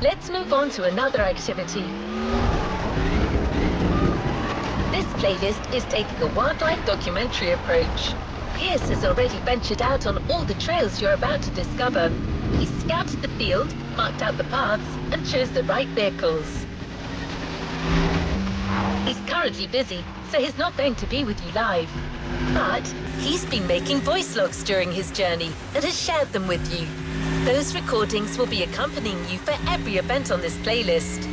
Let's move on to another activity. This playlist is taking a wildlife documentary approach. Pierce has already ventured out on all the trails you're about to discover. He scouted the field, marked out the paths, and chose the right vehicles. He's currently busy, so he's not going to be with you live. But he's been making voice logs during his journey and has shared them with you. Those recordings will be accompanying you for every event on this playlist.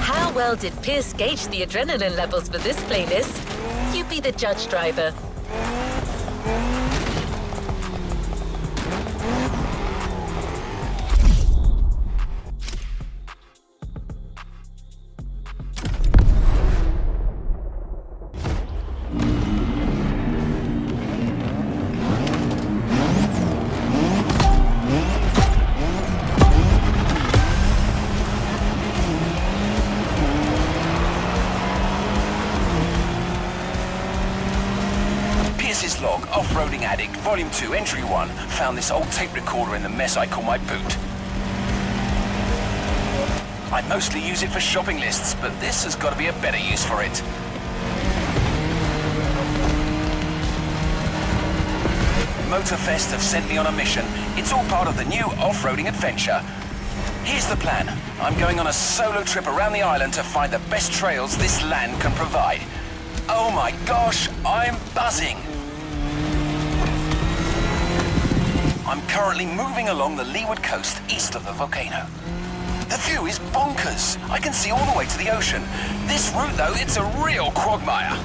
How well did Pierce gauge the adrenaline levels for this playlist? You be the judge, driver. Log, Off-Roading Addict, Volume 2, Entry 1. Found this old tape recorder in the mess I call my boot. I mostly use it for shopping lists, but this has got to be a better use for it. Motorfest have sent me on a mission. It's all part of the new off-roading adventure. Here's the plan. I'm going on a solo trip around the island to find the best trails this land can provide. Oh my gosh, I'm buzzing. I'm currently moving along the leeward coast east of the volcano. The view is bonkers. I can see all the way to the ocean. This route, though, it's a real quagmire.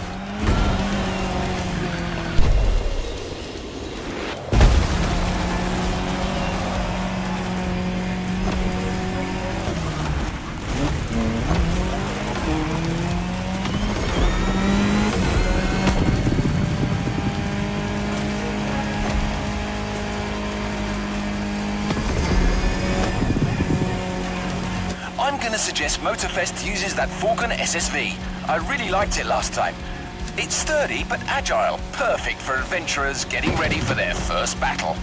I'm gonna suggest Motorfest uses that Falcon SSV. I really liked it last time. It's sturdy but agile, perfect for adventurers getting ready for their first battle.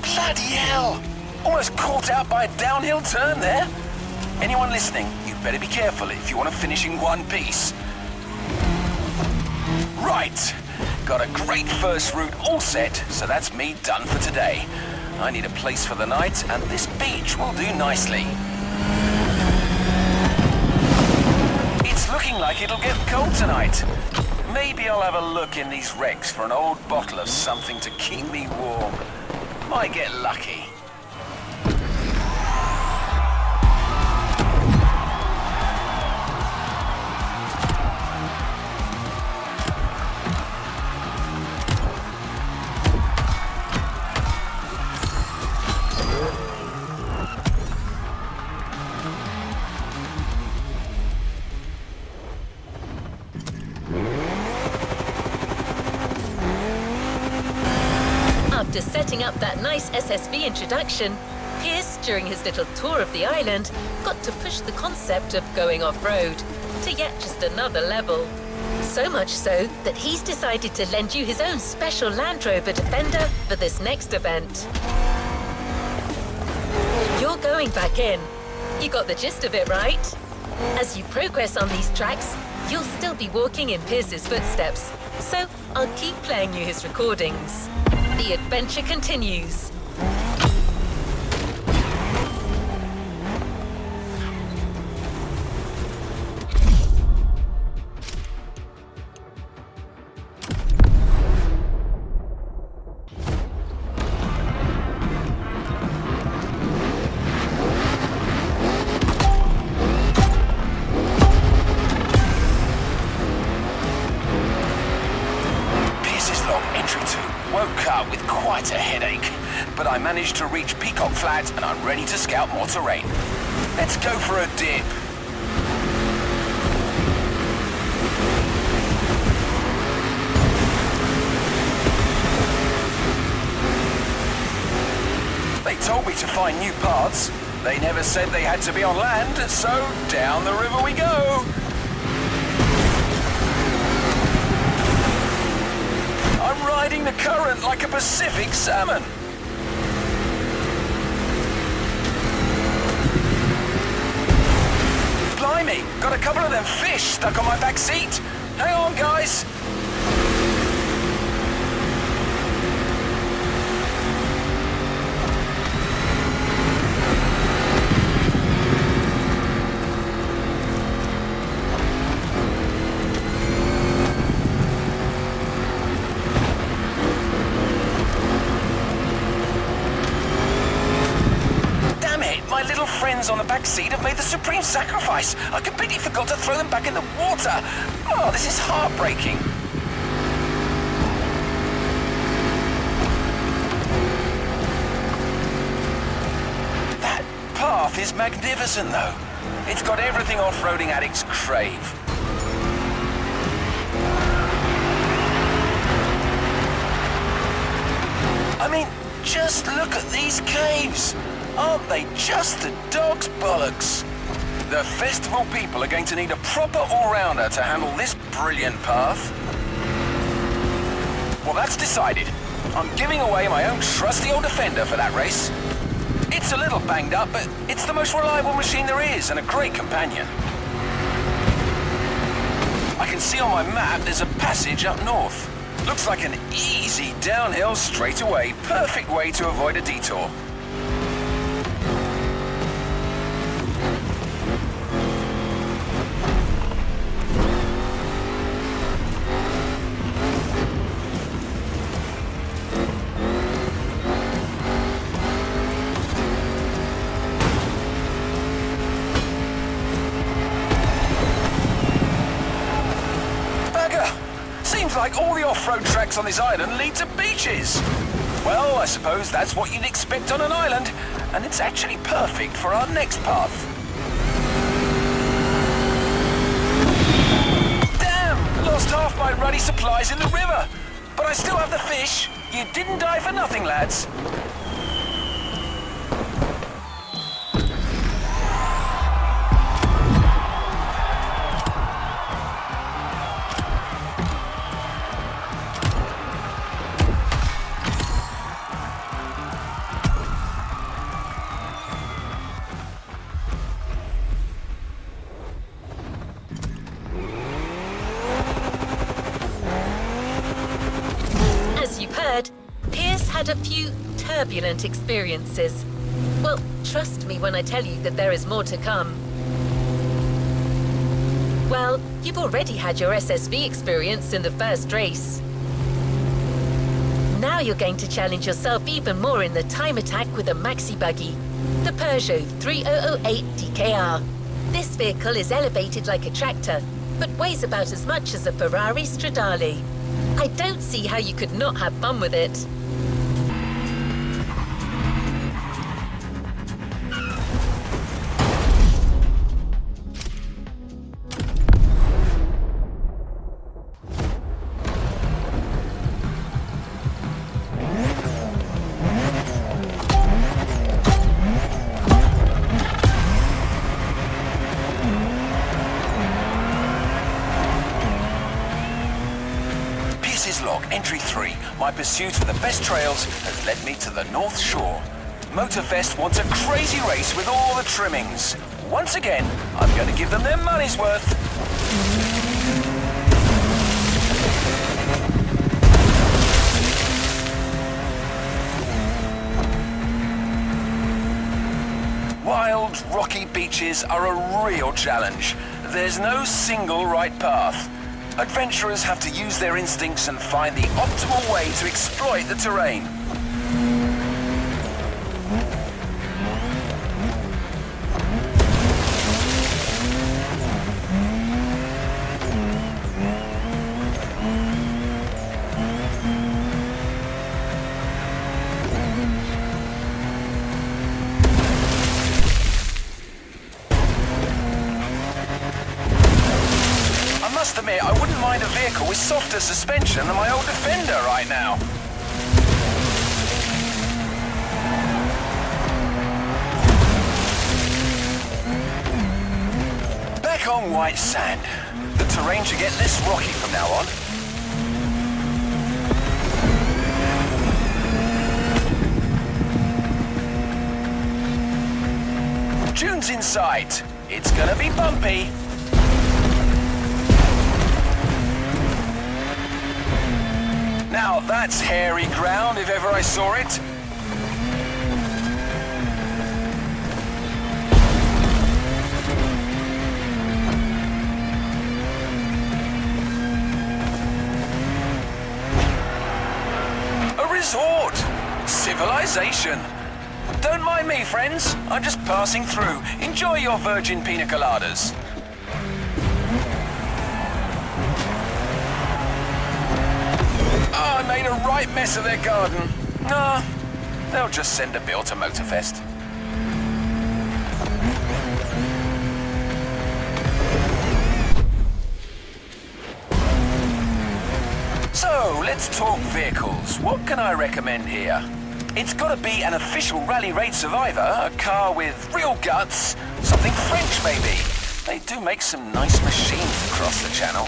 Bloody hell! Almost caught out by a downhill turn there. Anyone listening, you better be careful if you want to finish in one piece. Right, got a great first route all set, so that's me done for today. I need a place for the night, and this beach will do nicely. It's looking like it'll get cold tonight. Maybe I'll have a look in these wrecks for an old bottle of something to keep me warm. Might get lucky. After setting up that nice SSV introduction, Pierce, during his little tour of the island, got to push the concept of going off-road to yet just another level. So much so that he's decided to lend you his own special Land Rover Defender for this next event. You're going back in. You got the gist of it, right? As you progress on these tracks, you'll still be walking in Pierce's footsteps, so I'll keep playing you his recordings. The adventure continues. Woke up with quite a headache, but I managed to reach Peacock Flat and I'm ready to scout more terrain. Let's go for a dip. told me to find new paths. They never said they had to be on land, so down the river we go. I'm riding the current like a Pacific salmon. Blimey, got a couple of them fish stuck on my back seat. Hang on, guys. On the back seat have made the supreme sacrifice. I completely forgot to throw them back in the water. Oh, this is heartbreaking. That path is magnificent, though. It's got everything off-roading addicts crave. I mean, just look at these caves. Aren't they just the dog's bollocks? The festival people are going to need a proper all-rounder to handle this brilliant path. Well, that's decided. I'm giving away my own trusty old Defender for that race. It's a little banged up, but it's the most reliable machine there is and a great companion. I can see on my map there's a passage up north. Looks like an easy downhill straightaway. Perfect way to avoid a detour. Like all the off-road tracks on this island lead to beaches. Well, I suppose that's what you'd expect on an island, and it's actually perfect for our next path. Damn! Lost half my ruddy supplies in the river, but I still have the fish. You didn't die for nothing, lads. Had a few turbulent experiences. Well, trust me when I tell you that there is more to come. Well, you've already had your SSV experience in the first race. Now you're going to challenge yourself even more in the time attack with a maxi buggy, the Peugeot 3008 DKR. This vehicle is elevated like a tractor, but weighs about as much as a Ferrari Stradale. I don't see how you could not have fun with it. Entry 3. My pursuit of the best trails has led me to the North Shore. Motorfest wants a crazy race with all the trimmings. Once again, I'm going to give them their money's worth. Wild, rocky beaches are a real challenge. There's no single right path. Adventurers have to use their instincts and find the optimal way to exploit the terrain. I must admit, I wouldn't mind a vehicle with softer suspension than my old Defender right now. Like on white sand. The terrain should get less rocky from now on. Dune's in sight. It's gonna be bumpy. Now that's hairy ground if ever I saw it. A resort. Civilization. Don't mind me, friends. I'm just passing through. Enjoy your virgin pina coladas. Oh, I made a right mess of their garden. Nah, they'll just send a bill to Motorfest. So, let's talk vehicles. What can I recommend here? It's gotta be an official rally raid survivor, a car with real guts, something French maybe. They do make some nice machines across the channel.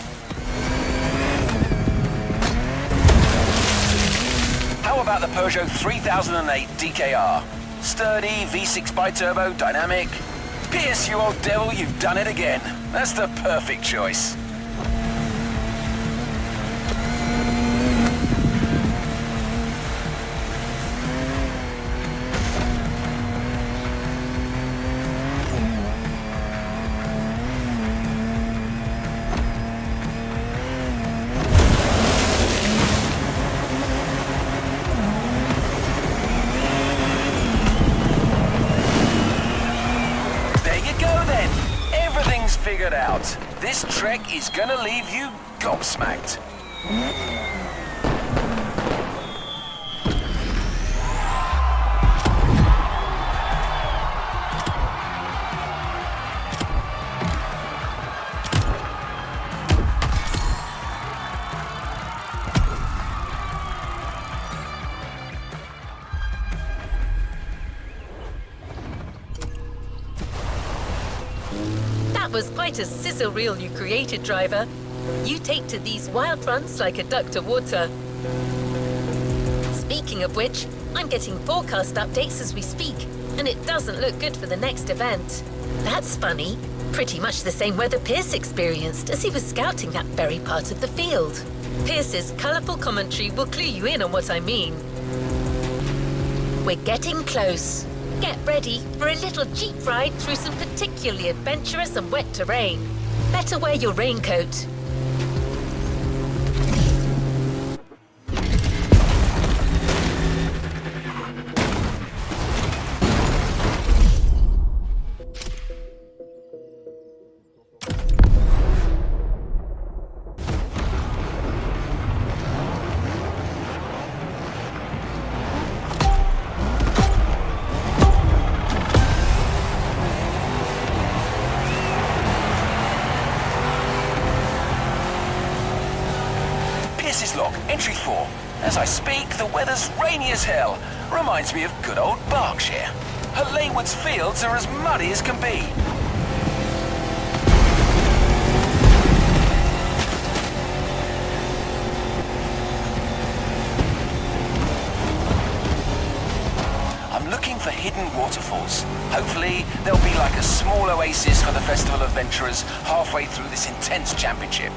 How about the Peugeot 3008 DKR? Sturdy, V6 bi-turbo, dynamic. Pierce, you old devil, you've done it again. That's the perfect choice. Figured out. This trek is gonna leave you gobsmacked. That was quite a sizzle reel you created, driver. You take to these wild runs like a duck to water. Speaking of which, I'm getting forecast updates as we speak, and it doesn't look good for the next event. That's funny. Pretty much the same weather Pierce experienced as he was scouting that very part of the field. Pierce's colourful commentary will clue you in on what I mean. We're getting close. Get ready for a little jeep ride through some particularly adventurous and wet terrain. Better wear your raincoat. Log, entry 4. As I speak, the weather's rainy as hell. Reminds me of good old Berkshire. Her Leywood's fields are as muddy as can be. I'm looking for hidden waterfalls. Hopefully, there'll be like a small oasis for the festival adventurers halfway through this intense championship.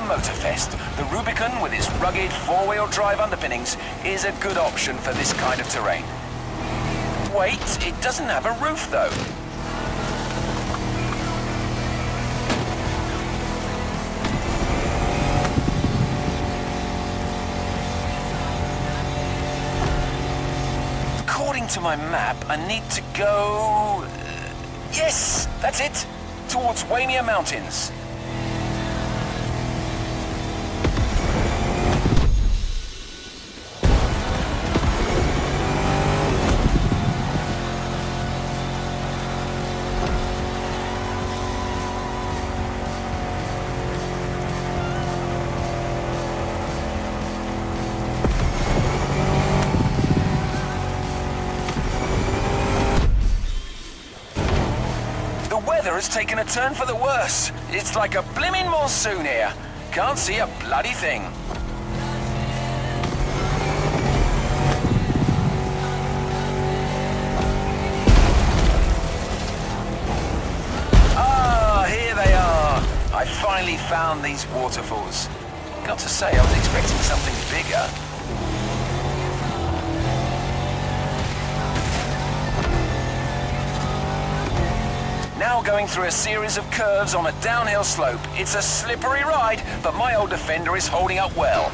Motorfest. The Rubicon, with its rugged four-wheel drive underpinnings, is a good option for this kind of terrain. Wait, it doesn't have a roof though. According to my map, I need to go... yes, that's it! Towards Waimea Mountains. weather has taken a turn for the worse. It's like a blimmin' monsoon here. Can't see a bloody thing. Ah, here they are. I finally found these waterfalls. Got to say, I was expecting something bigger. Now going through a series of curves on a downhill slope. It's a slippery ride, but my old Defender is holding up well.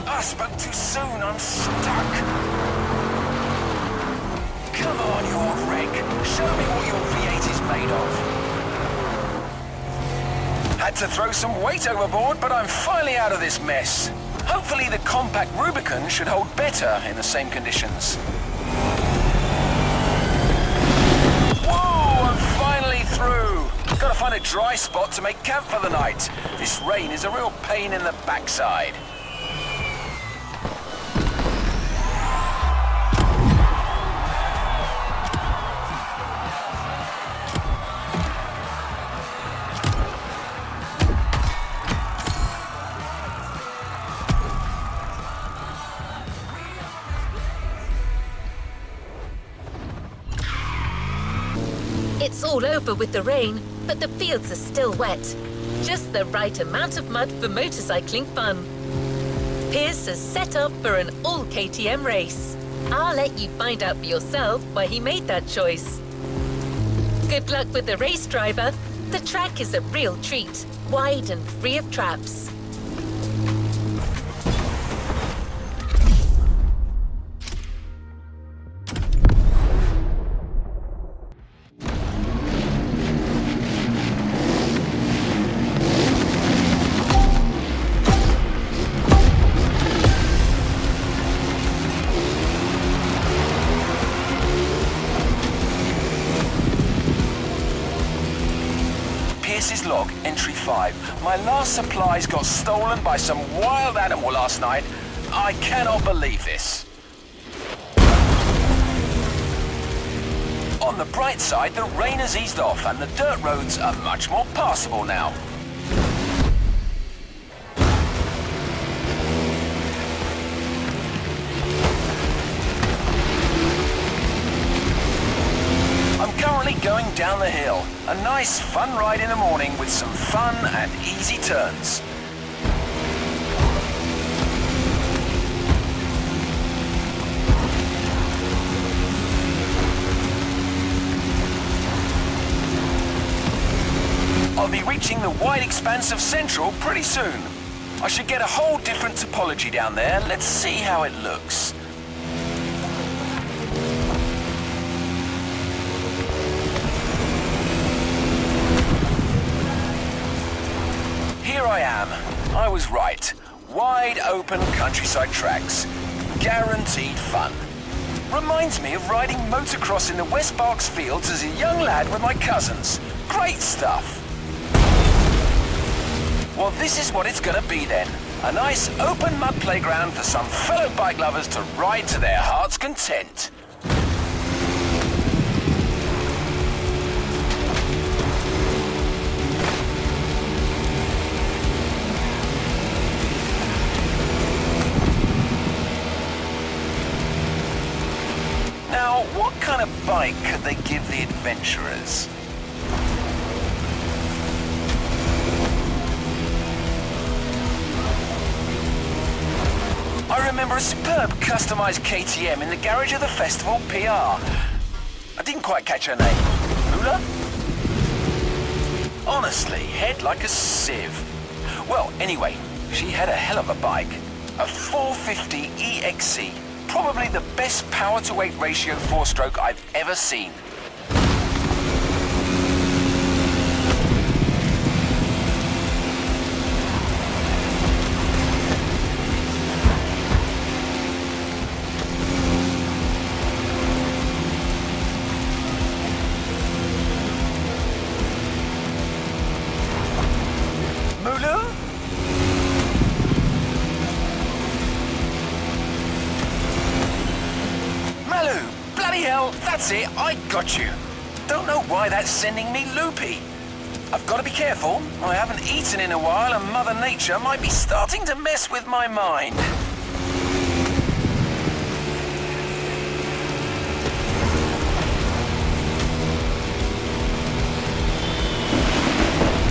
I spoke too soon, I'm stuck. Come on, you old wreck. Show me what your V8 is made of. Had to throw some weight overboard, but I'm finally out of this mess. Hopefully the compact Rubicon should hold better in the same conditions. Whoa, I'm finally through. Gotta find a dry spot to make camp for the night. This rain is a real pain in the backside. It's all over with the rain, but the fields are still wet. Just the right amount of mud for motorcycling fun. Pierce has set up for an all KTM race. I'll let you find out for yourself why he made that choice. Good luck with the race, driver. The track is a real treat, wide and free of traps. Log, entry 5. My last supplies got stolen by some wild animal last night. I cannot believe this. On the bright side, the rain has eased off and the dirt roads are much more passable now. Going down the hill. A nice fun ride in the morning with some fun and easy turns. I'll be reaching the wide expanse of Central pretty soon. I should get a whole different topology down there. Let's see how it looks. Here I am. I was right. Wide open countryside tracks. Guaranteed fun. Reminds me of riding motocross in the West Berks fields as a young lad with my cousins. Great stuff. Well, this is what it's gonna be then. A nice open mud playground for some fellow bike lovers to ride to their heart's content. Now, what kind of bike could they give the adventurers? I remember a superb customized KTM in the garage of the festival PR. I didn't quite catch her name. Lula? Honestly, head like a sieve. Well, anyway, she had a hell of a bike. A 450 EXC. Probably the best power-to-weight ratio four-stroke I've ever seen. Bloody hell, that's it, I got you. Don't know why that's sending me loopy. I've got to be careful. I haven't eaten in a while and Mother Nature might be starting to mess with my mind.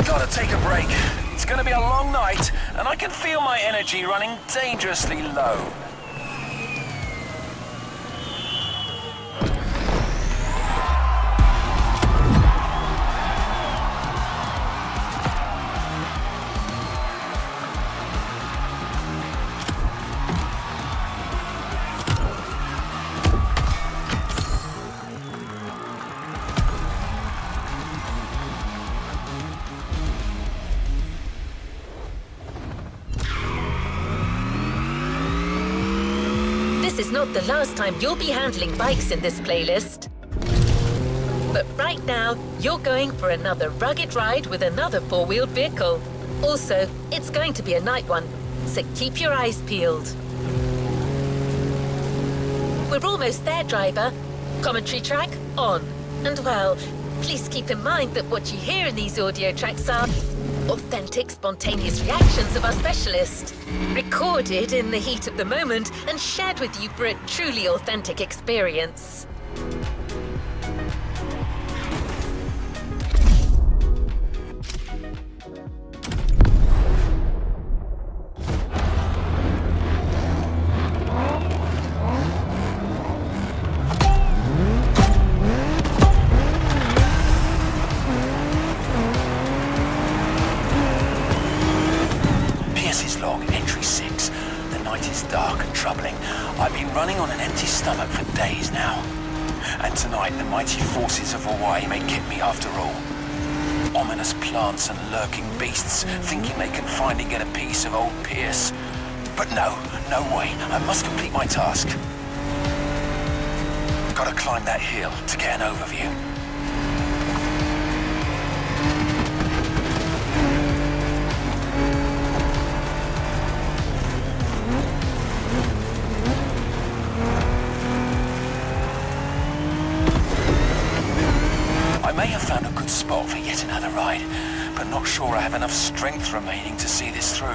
Gotta take a break. It's gonna be a long night and I can feel my energy running dangerously low. This is not the last time you'll be handling bikes in this playlist. But right now, you're going for another rugged ride with another four-wheeled vehicle. Also, it's going to be a night one, so keep your eyes peeled. We're almost there, driver. Commentary track on. And well, please keep in mind that what you hear in these audio tracks are authentic, spontaneous reactions of our specialist, recorded in the heat of the moment and shared with you for a truly authentic experience. I've been running on an empty stomach for days now. And tonight, the mighty forces of Hawaii may get me after all. Ominous plants and lurking beasts thinking they can finally get a piece of old Pierce. But no way. I must complete my task. Gotta climb that hill to get an overview. I may have found a good spot for yet another ride, but not sure I have enough strength remaining to see this through.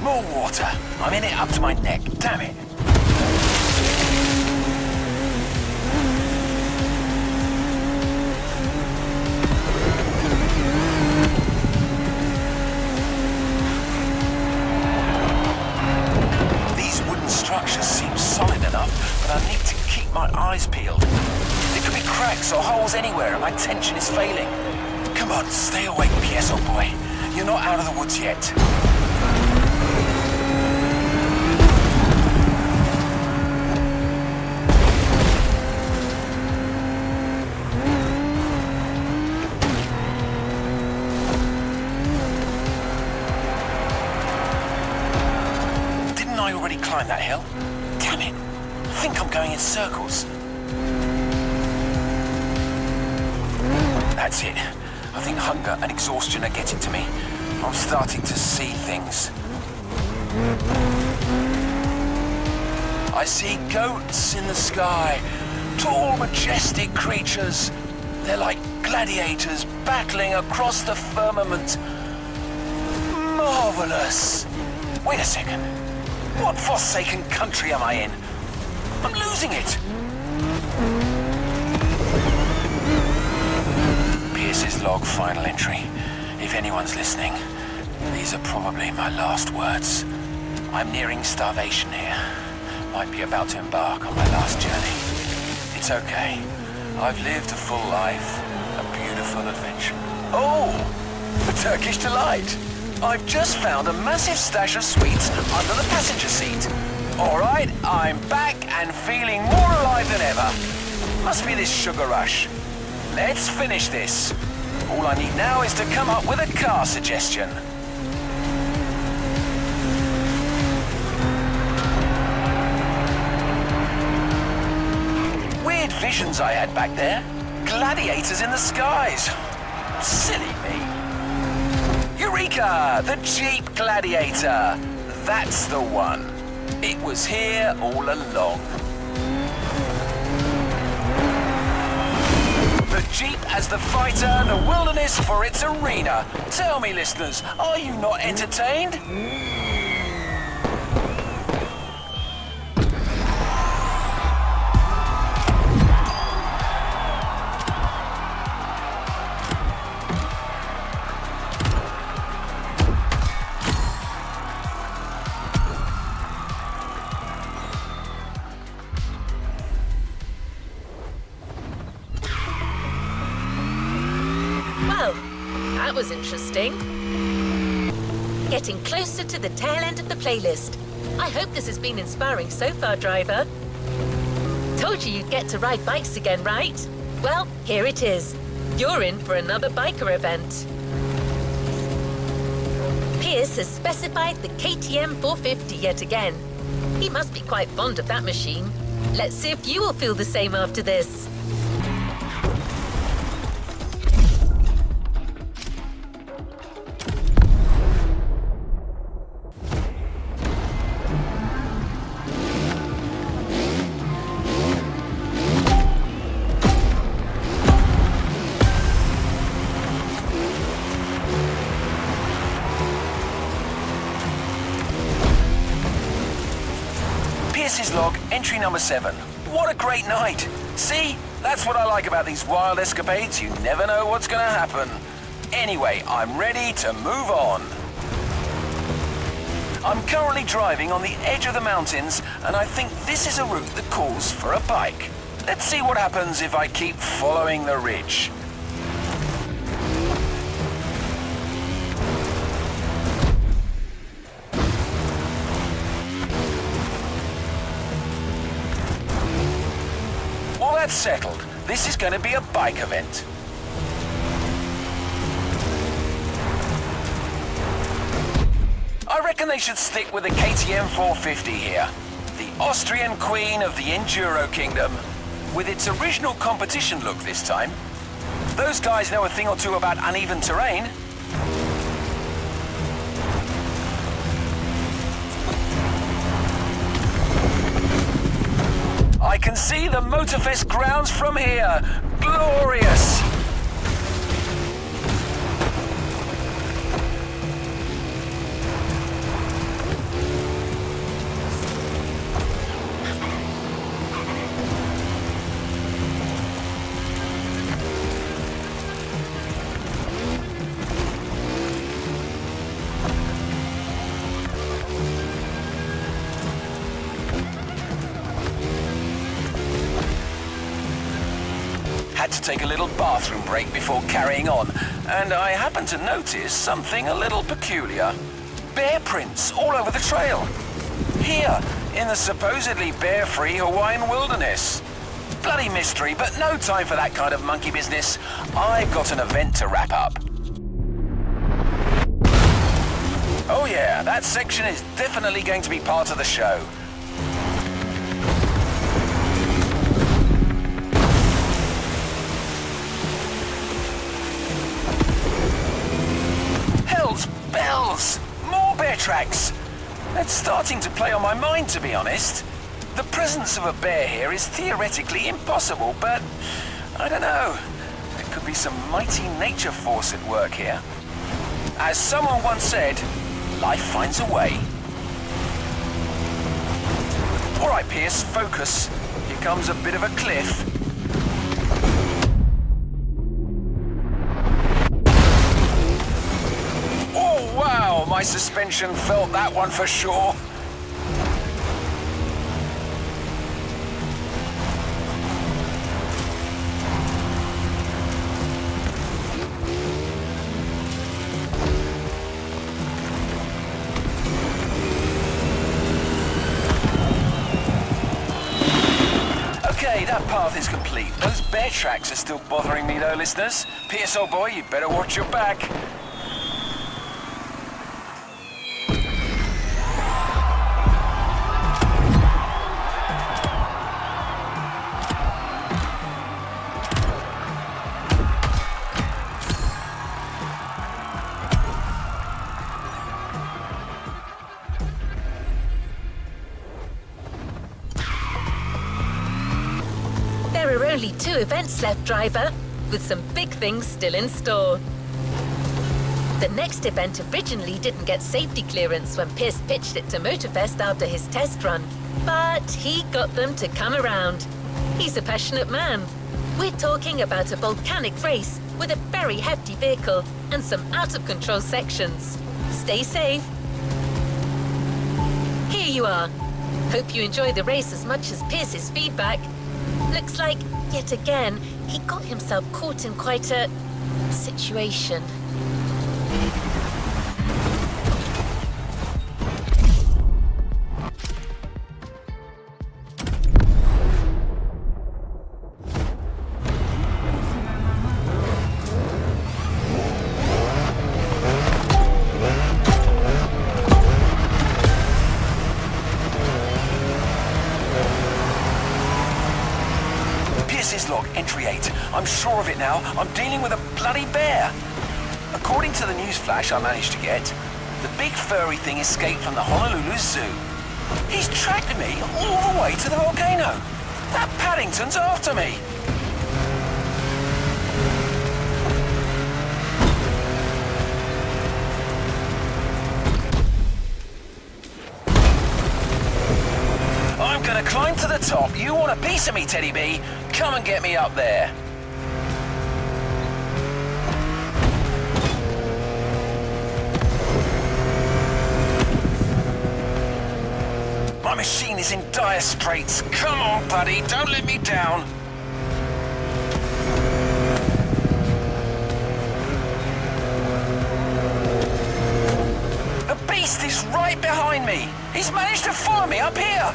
More water. I'm in it up to my neck. Damn it. Structure seems solid enough, but I need to keep my eyes peeled. There could be cracks or holes anywhere and my tension is failing. Come on, stay awake, Pierce, old boy. You're not out of the woods yet. Didn't I already climb that hill? Damn it! I think I'm going in circles. That's it. I think hunger and exhaustion are getting to me. I'm starting to see things. I see goats in the sky. Tall, majestic creatures. They're like gladiators battling across the firmament. Marvelous! Wait a second. What forsaken country am I in? I'm losing it! Pierce's log final entry. If anyone's listening, these are probably my last words. I'm nearing starvation here. Might be about to embark on my last journey. It's okay. I've lived a full life, a beautiful adventure. Oh! A Turkish delight! I've just found a massive stash of sweets under the passenger seat. All right, I'm back and feeling more alive than ever. Must be this sugar rush. Let's finish this. All I need now is to come up with a car suggestion. Weird visions I had back there. Gladiators in the skies. Silly me. Eureka! The Jeep Gladiator. That's the one. It was here all along. The Jeep as the fighter, the wilderness for its arena. Tell me, listeners, are you not entertained? Well, that was interesting. Getting closer to the tail end of the playlist. I hope this has been inspiring so far, driver. Told you you'd get to ride bikes again, right? Well, here it is. You're in for another biker event. Pierce has specified the KTM 450 yet again. He must be quite fond of that machine. Let's see if you will feel the same after this. Pierce's log, entry number 7. What a great night! See? That's what I like about these wild escapades. You never know what's gonna happen. Anyway, I'm ready to move on. I'm currently driving on the edge of the mountains, and I think this is a route that calls for a bike. Let's see what happens if I keep following the ridge. Well, that's settled. This is going to be a bike event. I reckon they should stick with the KTM 450 here. The Austrian queen of the Enduro Kingdom, with its original competition look this time. Those guys know a thing or two about uneven terrain. I can see the Motorfest grounds from here. Glorious! Had to take a little bathroom break before carrying on, and I happened to notice something a little peculiar. Bear prints all over the trail. Here, in the supposedly bear-free Hawaiian wilderness. Bloody mystery, but no time for that kind of monkey business. I've got an event to wrap up. Oh yeah, that section is definitely going to be part of the show. Bells! More bear tracks! It's starting to play on my mind, to be honest. The presence of a bear here is theoretically impossible, but I don't know. There could be some mighty nature force at work here. As someone once said, life finds a way. All right, Pierce, focus. Here comes a bit of a cliff. Wow, my suspension felt that one for sure. Okay, that path is complete. Those bear tracks are still bothering me though, listeners. Pierce, old boy, you'd better watch your back. There are only 2 events left, driver, with some big things still in store. The next event originally didn't get safety clearance when Pierce pitched it to Motorfest after his test run, but he got them to come around. He's a passionate man. We're talking about a volcanic race with a very hefty vehicle and some out-of-control sections. Stay safe. Here you are. Hope you enjoy the race as much as Pierce's feedback. Looks like, yet again, he got himself caught in quite a situation. Log entry 8. I'm sure of it now. I'm dealing with a bloody bear. According to the news flash I managed to get, the big furry thing escaped from the Honolulu Zoo. He's tracked me all the way to the volcano. That Paddington's after me. I'm gonna climb to the top. You want a piece of me, Teddy B? Come and get me up there. My machine is in dire straits. Come on, buddy, don't let me down. The beast is right behind me. He's managed to follow me up here.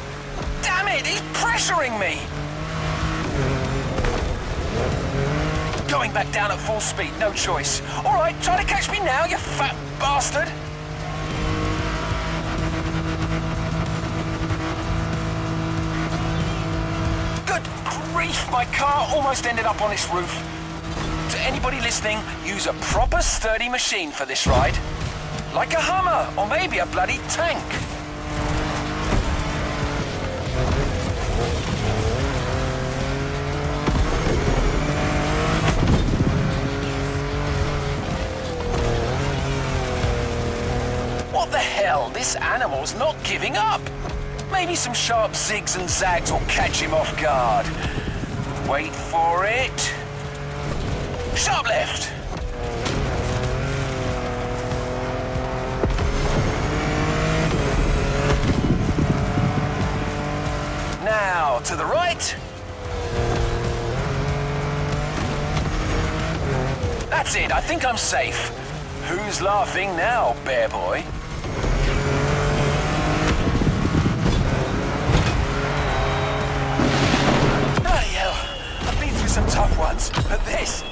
Damn it, he's pressuring me. Going back down at full speed, no choice. All right, try to catch me now, you fat bastard. Good grief, my car almost ended up on this roof. To anybody listening, use a proper sturdy machine for this ride. Like a Hummer, or maybe a bloody tank. What the hell? This animal's not giving up. Maybe some sharp zigs and zags will catch him off guard. Wait for it. Sharp left. Now to the right. That's it. I think I'm safe. Who's laughing now, bear boy? Bloody hell, I've been through some tough ones, but this...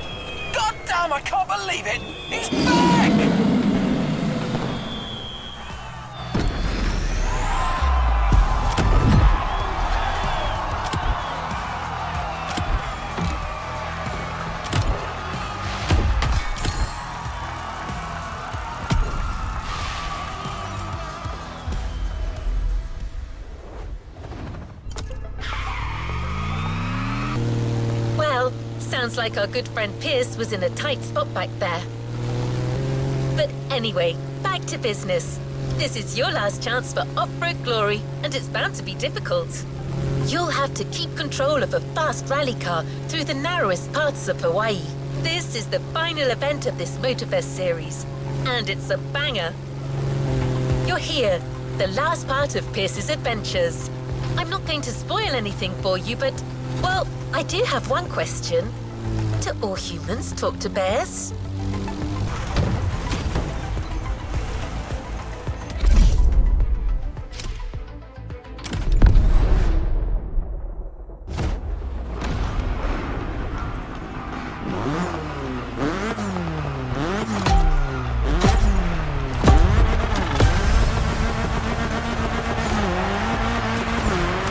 God damn, I can't believe it! He's back! Sounds like our good friend Pierce was in a tight spot back there. But anyway, back to business. This is your last chance for off-road glory, and it's bound to be difficult. You'll have to keep control of a fast rally car through the narrowest parts of Hawaii. This is the final event of this Motorfest series, and it's a banger. You're here, the last part of Pierce's adventures. I'm not going to spoil anything for you, but, well, I do have one question. Do all humans talk to bears?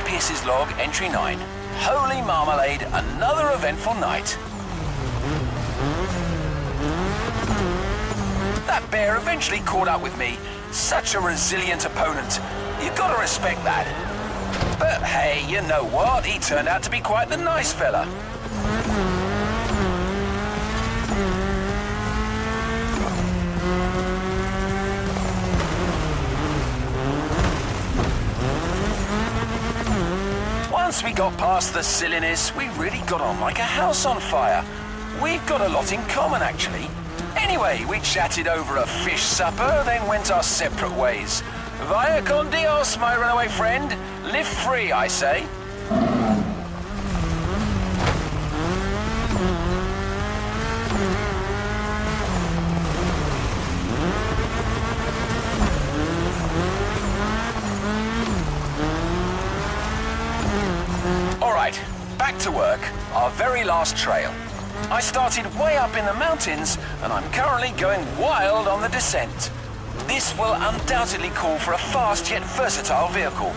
Pierce's log, entry 9. Holy marmalade, another eventful night. That bear eventually caught up with me. Such a resilient opponent. You've got to respect that. But hey, you know what? He turned out to be quite the nice fella. Once we got past the silliness, we really got on like a house on fire. We've got a lot in common, actually. Anyway, we chatted over a fish supper, then went our separate ways. Vaya con Dios, my runaway friend. Live free, I say. Alright, back to work. Our very last trail. I started way up in the mountains, and I'm currently going wild on the descent. This will undoubtedly call for a fast yet versatile vehicle.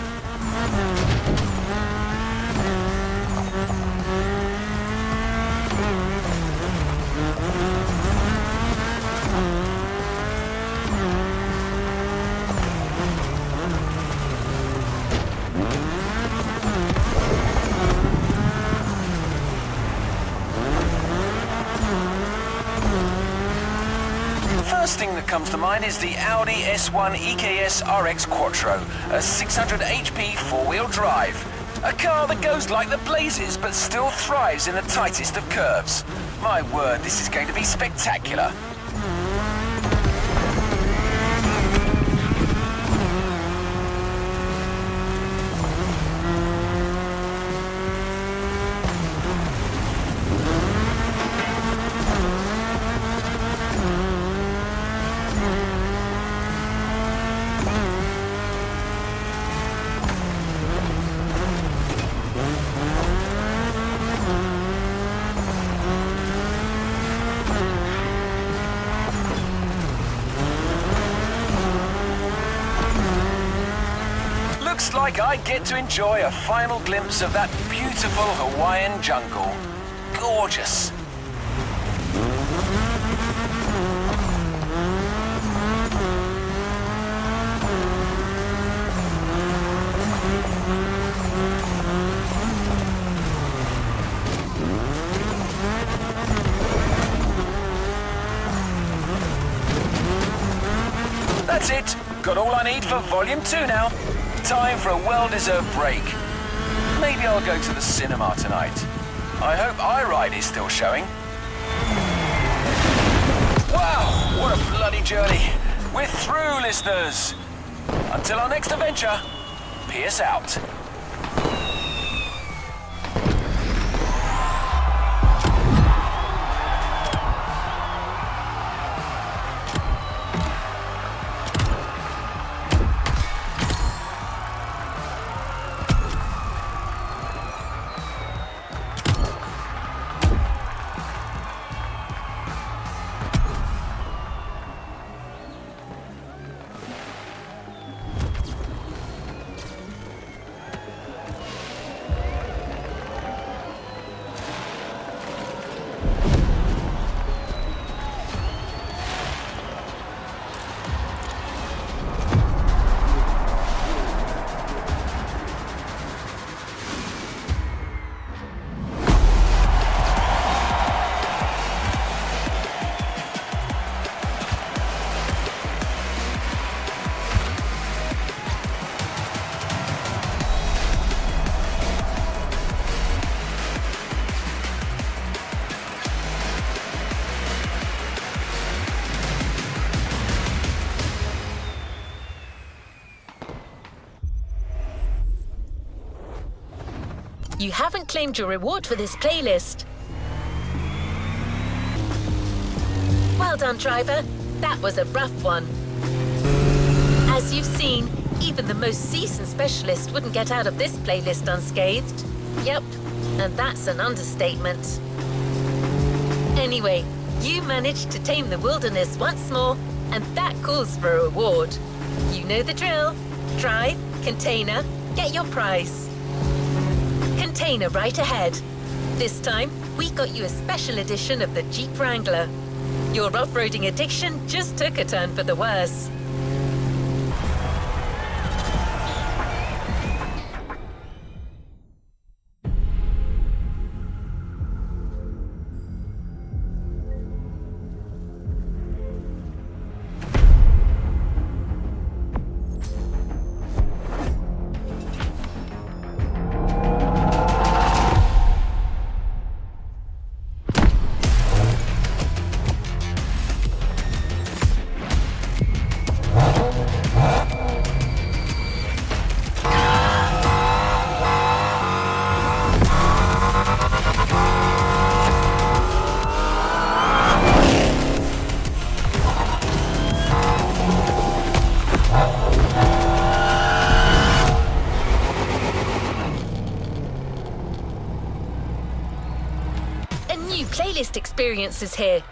First thing that comes to mind is the Audi S1 EKS RX Quattro, a 600 HP four-wheel drive. A car that goes like the blazes but still thrives in the tightest of curves. My word, this is going to be spectacular. Looks like I get to enjoy a final glimpse of that beautiful Hawaiian jungle. Gorgeous. That's it. Got all I need for Volume 2 now. Time for a well-deserved break. Maybe I'll go to the cinema tonight. I hope iRide is still showing. Wow, what a bloody journey. We're through, listeners. Until our next adventure, peace out. You haven't claimed your reward for this playlist. Well done, driver. That was a rough one. As you've seen, even the most seasoned specialist wouldn't get out of this playlist unscathed. Yep, and that's an understatement. Anyway, you managed to tame the wilderness once more, and that calls for a reward. You know the drill. Drive, container, get your prize. Container right ahead. This time, we got you a special edition of the Jeep Wrangler. Your off-roading addiction just took a turn for the worse. new playlist experience is here.